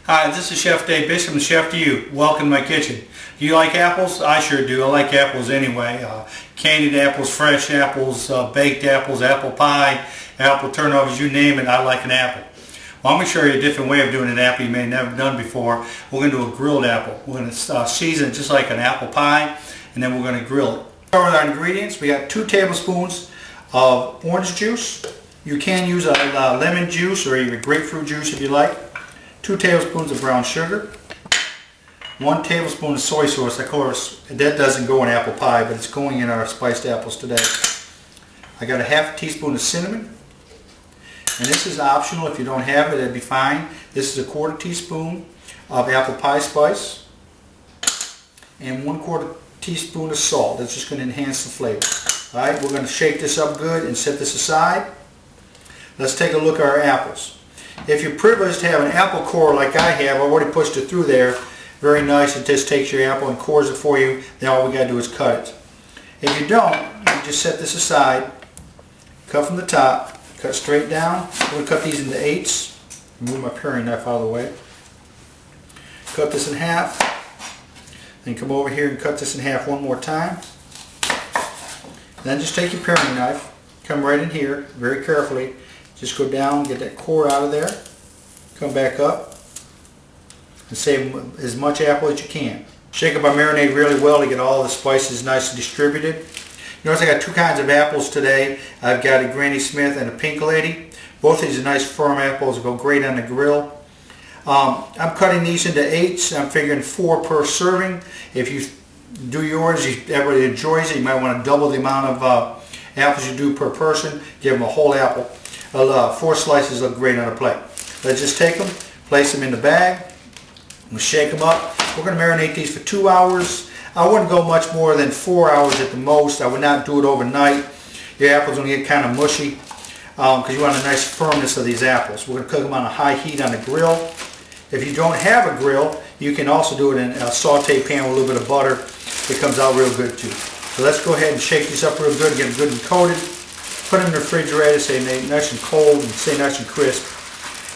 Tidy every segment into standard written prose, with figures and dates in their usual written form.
Hi, this is Chef Dave Bishop and Chef to you. Welcome to my kitchen. Do you like apples? I sure do. I like apples anyway. Candied apples, fresh apples, baked apples, apple pie, apple turnovers, you name it, I like an apple. Well, I'm going to show you a different way of doing an apple you may have never done before. We're going to do a grilled apple. We're going to season it just like an apple pie, and then we're going to grill it. Start with our ingredients. We got 2 tablespoons of orange juice. You can use a lemon juice or even grapefruit juice if you like. 2 tablespoons of brown sugar, 1 tablespoon of soy sauce. Of course, that doesn't go in apple pie, but it's going in our spiced apples today. I got a half teaspoon of cinnamon, and this is optional. If you don't have it, that'd be fine. This is a 1/4 teaspoon of apple pie spice, and 1/4 teaspoon of salt. That's just going to enhance the flavor. All right, we're going to shake this up good and set this aside. Let's take a look at our apples. If you're privileged to have an apple core like I have, I already pushed it through there. Very nice. It just takes your apple and cores it for you. Then all we got to do is cut it. If you don't, you just set this aside, cut from the top, cut straight down. I'm going to cut these into 8s. Move my paring knife out of the way. Cut this in half. Then come over here and cut this in half one more time. Then just take your paring knife, come right in here, very carefully. Just go down, get that core out of there, come back up, and save as much apple as you can. Shake up our marinade really well to get all the spices nice and distributed. You notice I got 2 kinds of apples today. I've got a Granny Smith and a Pink Lady. Both of these are nice firm apples, go great on the grill. I'm cutting these into 8s. I'm figuring 4 per serving. If you do yours, everybody enjoys it. You might want to double the amount of apples you do per person. Give them a whole apple. 4 slices look great on a plate. Let's just take them, place them in the bag, and shake them up. We're going to marinate these for 2 hours. I wouldn't go much more than 4 hours at the most. I would not do it overnight. Your apples are going to get kind of mushy because you want a nice firmness of these apples. We're going to cook them on a high heat on the grill. If you don't have a grill, you can also do it in a saute pan with a little bit of butter. It comes out real good too. So let's go ahead and shake these up real good, get them good and coated. Put them in the refrigerator, stay nice and cold and stay nice and crisp.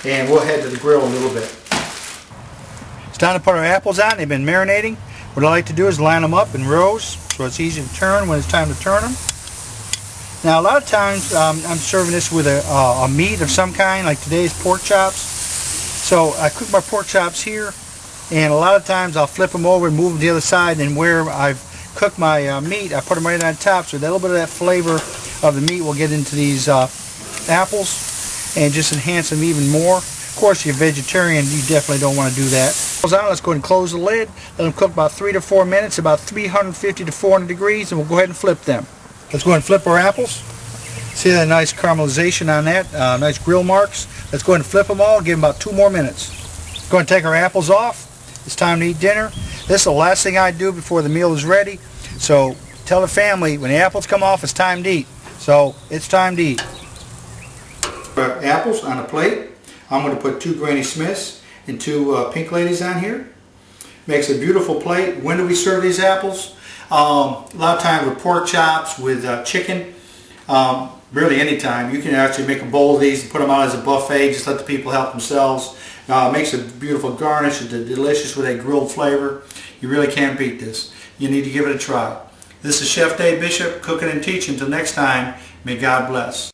And we'll head to the grill in a little bit. It's time to put our apples on. They've been marinating. What I like to do is line them up in rows so it's easy to turn when it's time to turn them. Now a lot of times I'm serving this with a meat of some kind, like today's pork chops. So I cook my pork chops here, and a lot of times I'll flip them over and move them to the other side, and where I've cooked my meat, I put them right on top so that a little bit of that flavor of the meat will get into these apples and just enhance them even more. Of course, if you're vegetarian, you definitely don't want to do that. Let's go ahead and close the lid. Let them cook about 3 to 4 minutes, about 350 to 400 degrees, and we'll go ahead and flip them. Let's go ahead and flip our apples. See that nice caramelization on that, nice grill marks. Let's go ahead and flip them all, give them about 2 more minutes. Go ahead and take our apples off. It's time to eat dinner. This is the last thing I do before the meal is ready. So tell the family when the apples come off, it's time to eat. So it's time to eat. Apples on a plate. I'm going to put 2 Granny Smiths and 2 Pink Ladies on here. Makes a beautiful plate. When do we serve these apples? A lot of times with pork chops, with chicken. Really anytime. You can actually make a bowl of these and put them out as a buffet. Just let the people help themselves. Makes a beautiful garnish. It's delicious with a grilled flavor. You really can't beat this. You need to give it a try. This is Chef Dave Bishop, cooking and teaching. Until next time, may God bless.